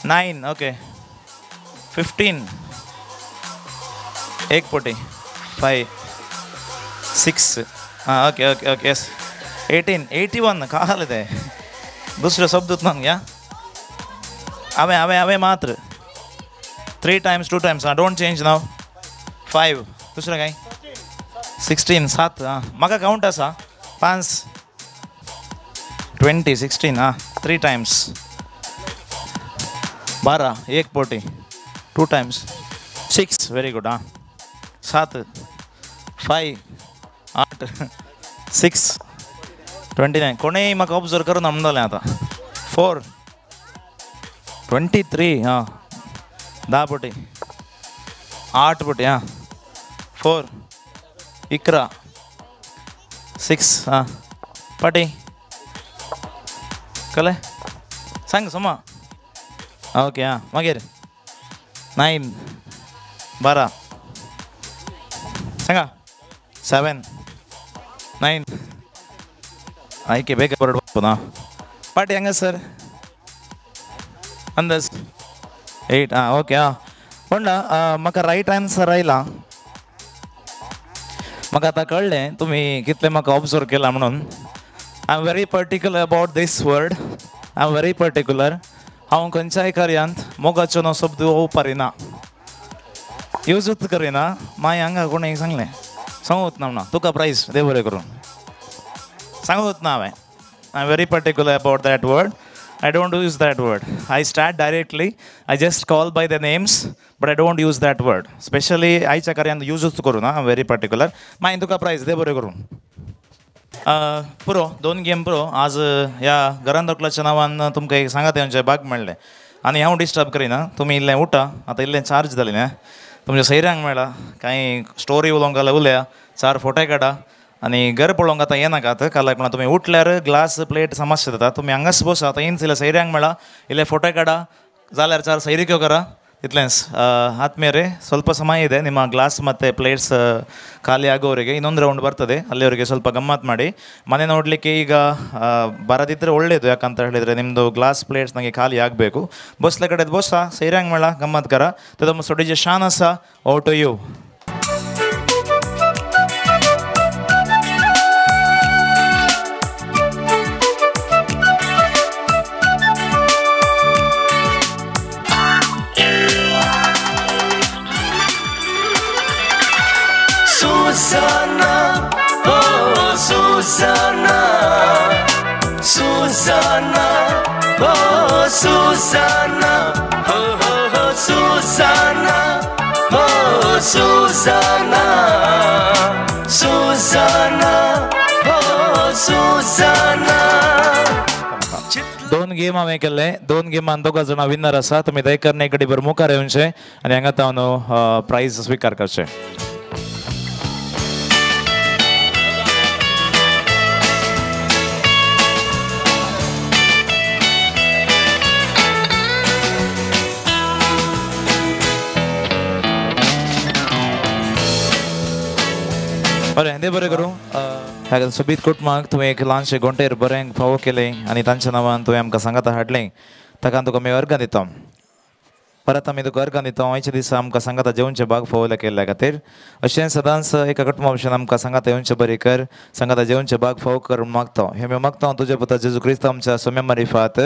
9 ओके 15 एक पोटी 5 6 ओके ओके ओके येस 18 81 का जालें तें दुसरो शब्दूच ना या हांवें मात्र 3 times 2 times डोंट चेंज नाव 5 दुसरें काय 16 7 म्हाका कावंट आसा 5 20 16 3 times 12 एक पोटी 2 times 6 व्हेरी गुड 7 5 8 6 29 कोणेय म्हाका ऑब्जर्व करून म्हणलें आतां 4 23 10 पोटी 8 पोटी 4 11 6 पाटी कळ्ळें सांग सोमा ओके मागीर 9 12 सांगा 7 9 आयके ಬೇಗ ಹೊರಡ್ಬೋದಾ ಪಾಟಿ ಹಂಗ ಸರ್ अंदाज 8 ओके पण म्हाका रायट आन्सर आयला म्हाका आतां कळ्ळें तुमी कितले म्हाका ऑब्जर्व केला म्हणून I am very particular about these word I am very particular हांव खंयच्याय कार्यांत मोगाचो नो शब्द उपरिना यूजूच करिना मागीर हांगा कोणें सांगलें सांगूत ना म्हणा तुका प्रायज देव बरें करून सांगूत ना हांवें I am very particular about that word I don't use that word. I start directly. I just call by the names, but I don't use that word. Especially आईच्या कार्यान यूजच करू ना. I'm very particular. मागीर तुका prize दे बरें करून. पुरो 2 game पुरो आज ह्या घरांतल्याच्या नांवान तुमकां एक सांगात येवचे भाग मेळ्ळे आनी हांव डिस्टर्ब करिना तुमी इल्लें उठा आतां इल्लें चार्ज जालें न्ही तुमच्या सैऱ्यांक मेळ्ळा कांय स्टोरी उलोवंक जाल्यार उलया 4 फोटे काडा आनी घर पळोवंक आतां येनाकात कालाक म्हणून तुमी उठल्यार ग्लास प्लेट समस्या जाता तुमी हांगाच बसा आतां येन जाल्यार सैऱ्यांक मेळा इल्ले फोटे काडा जाल्यार 4 ಸೈರಿಕೆ ಕರ ಇತ್ಲೆನ್ಸ್ ಆತ್ಮೀಯರೇ ಸ್ವಲ್ಪ ಸಮಯ ಇದೆ ನಿಮ್ಮ ಗ್ಲಾಸ್ ಮತ್ತು ಪ್ಲೇಟ್ಸ್ ಖಾಲಿ ಆಗೋವರೆಗೆ ಇನ್ನೊಂದು ರೌಂಡ್ ಬರ್ತದೆ ಅಲ್ಲಿವರೆಗೆ ಸ್ವಲ್ಪ ಗಮ್ಮತ್ತು ಮಾಡಿ ಮನೆ ನೋಡಲಿಕ್ಕೆ ಈಗ ಬರದಿದ್ದರೆ ಒಳ್ಳೆಯದು ಯಾಕಂತ ಹೇಳಿದರೆ ನಿಮ್ಮದು ಗ್ಲಾಸ್ ಪ್ಲೇಟ್ಸ್ ನನಗೆ ಖಾಲಿ ಆಗಬೇಕು ಬಸ್ಲೆ ಕಡೆದು ಬಸ್ಸ ಸೈರಂಗ್ ಮೇಳ ಗಮ್ಮತ್ ಕರ ತಮ್ಮ ಸೊಡಿಜೆ ಶಾನಸ oh to you Susanna, oh Susanna, Susanna, oh Susanna, oh oh oh Susanna, oh Susanna, Susanna, oh Susanna. 2 game हांवें केल्ले 2 गेमान 2 जाणां विनर आसा तुमी दयकरने कडेन बरें मुखार येवचें आनी हांगा तावन प्रायज स्विकार करचें बरें देव बरें करूं सुबीत कुटुंबाक तुवें एक ल्हानशें घोंटेर बरें फावो केलें आनी तांच्या नांवान तुवें आमकां सांगाता हाडलें ताका तुका आमी अर्घ दिता परत आमी तुका अर्घ दिता आयच्या दिसा आमकां सांगाता जेवणचे भाग फावले केल्ल्या खातीर अशें सदांच एका कुटुंबा भशेन आमकां सांगाता येवचें बरें कर सांगाता जेवणचे भाग फाव कर मागता हे मागता हांव तुज्या पुता जेजू क्रिस्त आमच्या सोम्या मारिफात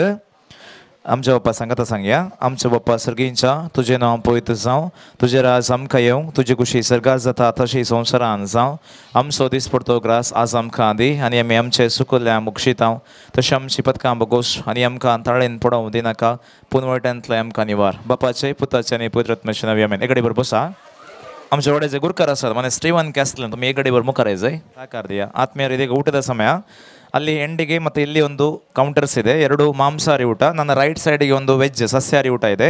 आमच्या बाप्पा सांगता सांगया आमच्या बाप्पा सर्गींच्या तुझे नांव पवित्र जावं तुझे राज आमकां येवं तुजी कुशी सर्गात जाता तशी संवसारान जावं आमचो दीस पडतो ग्रास आज आमकां दी आनी आमी आमचे सुकल्ल्या मुक्षितांव तशें आमची पदकां बगोश आनी आमकां ताळेन पडोवं दिनाका पुनवट्यांतले आमकां निवार बापाचे पुताचे आनी पवित्र आत्म्याचे नांवी आमेन. एकडे बरोबर बसा. आमचे वडे जे गुरकार आसात माने स्टीवन ಕ್ಯಾಸ್ಟಲ್ तुमी एक बरोबर मुखार जाय साकार दिया ಆತ್ಮೀಯರು ಇದೀಗ ಊಟದ ಸಮಯ. ಅಲ್ಲಿ ಎಂಡಿಗೆ ಮತ್ತು ಇಲ್ಲಿ ಒಂದು ಕೌಂಟರ್ಸ್ ಇದೆ, 2 ಮಾಂಸಾಹಾರಿ ಊಟ, ನನ್ನ ರೈಟ್ ಸೈಡಿಗೆ ಒಂದು ವೆಜ್ ಸಸ್ಯಾಹಾರಿ ಊಟ ಇದೆ,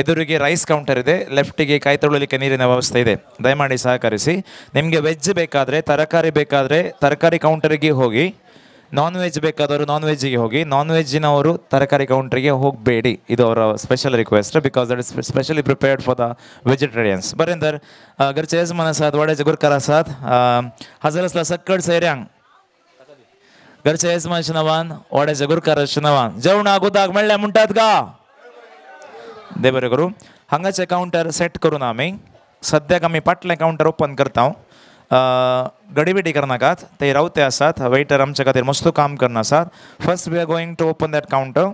ಎದುರಿಗೆ ರೈಸ್ ಕೌಂಟರ್ ಇದೆ, ಲೆಫ್ಟಿಗೆ ಕೈ ತೊಳೆಯಲಿಕ್ಕೆ ನೀರಿನ ವ್ಯವಸ್ಥೆ ಇದೆ. ದಯಮಾಡಿ ಸಹಕರಿಸಿ. ನಿಮಗೆ ವೆಜ್ ಬೇಕಾದರೆ ತರಕಾರಿ ಬೇಕಾದರೆ ತರಕಾರಿ ಕೌಂಟರಿಗೆ ಹೋಗಿ, ನಾನ್ ವೆಜ್ ಬೇಕಾದವರು ನಾನ್ ವೆಜ್ಜಿಗೆ ಹೋಗಿ, ನಾನ್ ವೆಜ್ಜಿನವರು ತರಕಾರಿ ಕೌಂಟ್ರಿಗೆ ಹೋಗಬೇಡಿ. ಇದು ಅವರ special request because that is specially prepared for the vegetarians. बरेंदर घरचे यजमान आसात, वड्याचे गुरकार आसात, हजर आसला सक्कड सैऱ्यांक घरच्या यजमानाच्या नांवान वड्याच्या गुरकाराच्या नांवान जेवणाक उदक मेळ्ळें म्हणटात का? देव बरें करूं. हांगाचे काउंटर सेट करून आमी सद्याक आमी फाटलें काउंटर ओपन करता. गडीबिडी करनाकात, ते रावते आसात, वेटर आमच्या खातीर मस्त काम करना आसात. First we are going to open that counter,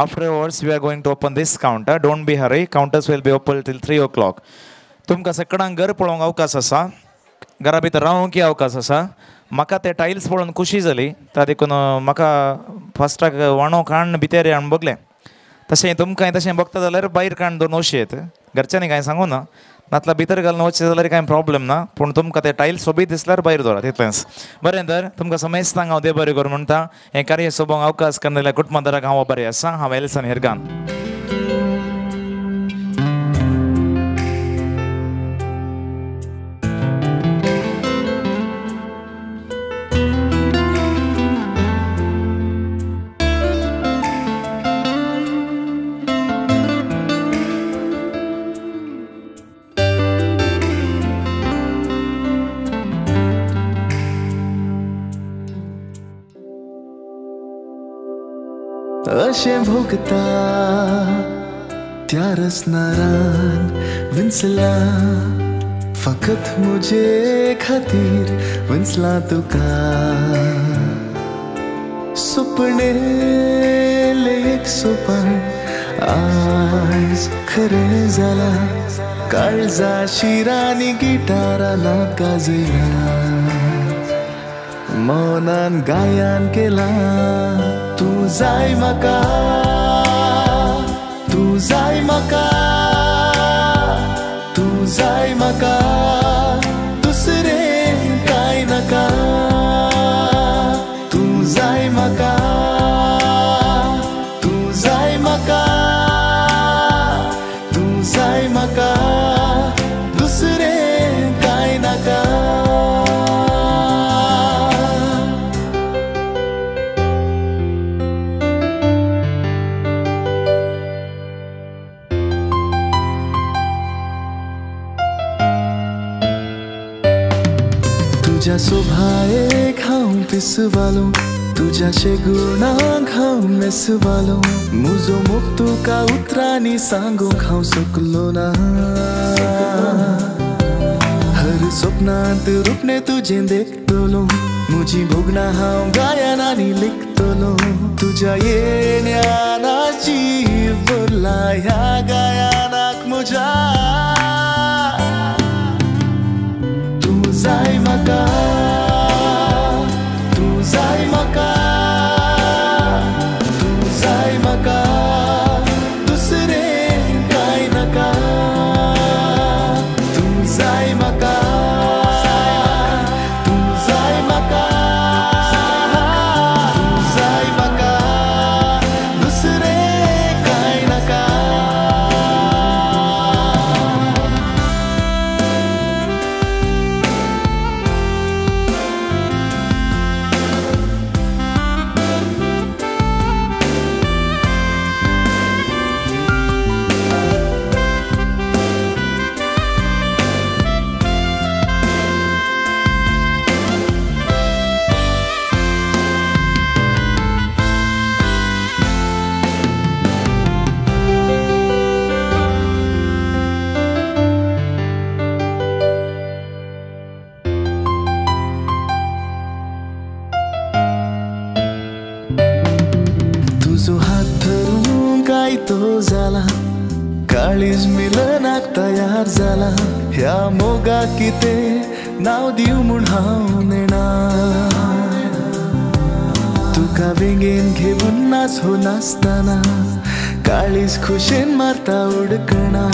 afterwards we are going to open this counter. Don't be hurry, counters will be open till 3 o'clock. तुमकां सकाळांक घर पळोवंक अवकाश आसा, घरा भितर रावंकय अवकाश आसा. म्हाका ते टायल्स पळोवन खुशी जाली, त्या देखून म्हाका फस्टाक वाणो काण भितर हाडून बगलें. तशें तुमकांय तशें बगता जाल्यार भायर काण दोन वशेत, घरच्यांनी कांय सांगूं ना, नातला भितर घालून वचचें जाल्यार कांय प्रॉब्लेम ना, पूण तुमकां ते टायल्स सोबीत दिसल्यार भायर दवरात इतलेंच. बरें तर तुमकां समेस्तांक हांव देव बरें करूं म्हणटा. हें कार्य सोबोंक अवकाश करनाल्या कुटुंबादाराक हांव बरें आसा. हांव एलिसन हिरगान. अशें भोगता त्या रसनारान विंचला फकत मुझे खातीर विंचला तुका. सुपणे एक सोपान आज खरें जाला, काळजा शिरानी गिटारानात गाजयला, मौनान गायन केला. तू जाय म्हाका, तू जाय म्हाका, तू जाय म्हाका, दुसरें कांय नाका. तू जाय म्हाका, तू जाय म्हाका, तू जाय म्हाका, दुसरें कांय नाका. तुझ्या सोभायेक हांव पिसवालो, तुझ्या शेगुणाक हांव मेसवालो, मुजो मोग तुका उतरांनी सांगूंक हांव सकलो ना. हर सपनांत रुपणे तुजें देखतलो, म्हजी भोगणां हांव गायनांनी लिखतलो. तुज्या येण्यानाची बोला ह्या गायनाक म्हज्या. तू जाय म्हाका, तू जाय म्हाका, तू जाय म्हाका, दुसरें कांय नाका. तू जाय म्हाका, तू जाय म्हाका, तू जाय म्हाका, दुसरें कांय नाका. ह्या मोगा किते नाव दिव म्हूण हांव नेणा तुका वेंगेन घेवन नाच हो नाचतना काळीज खुशेन मारता उडकणा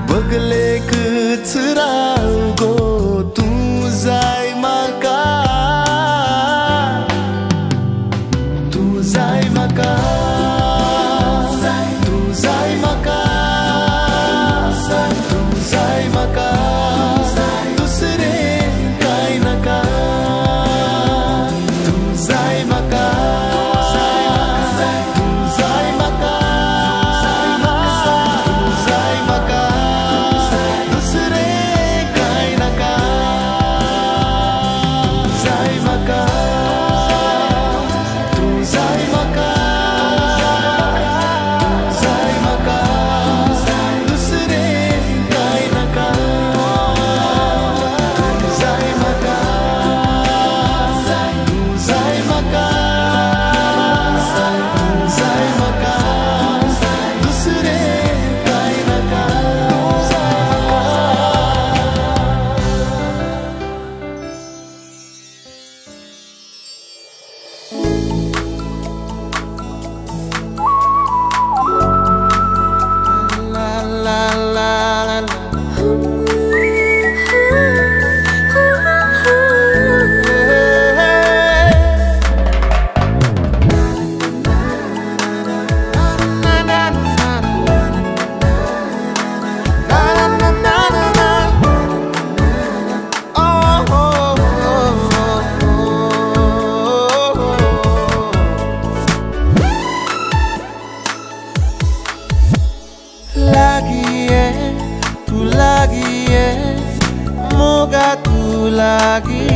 बगलेकच राव गो तूं जाय म्हाका तूं जाय म्हाका तूं जाय म्हाका तूं जाय म्हाका दुसरें कांय नाका तूं जाय म्हाका moga tu lagi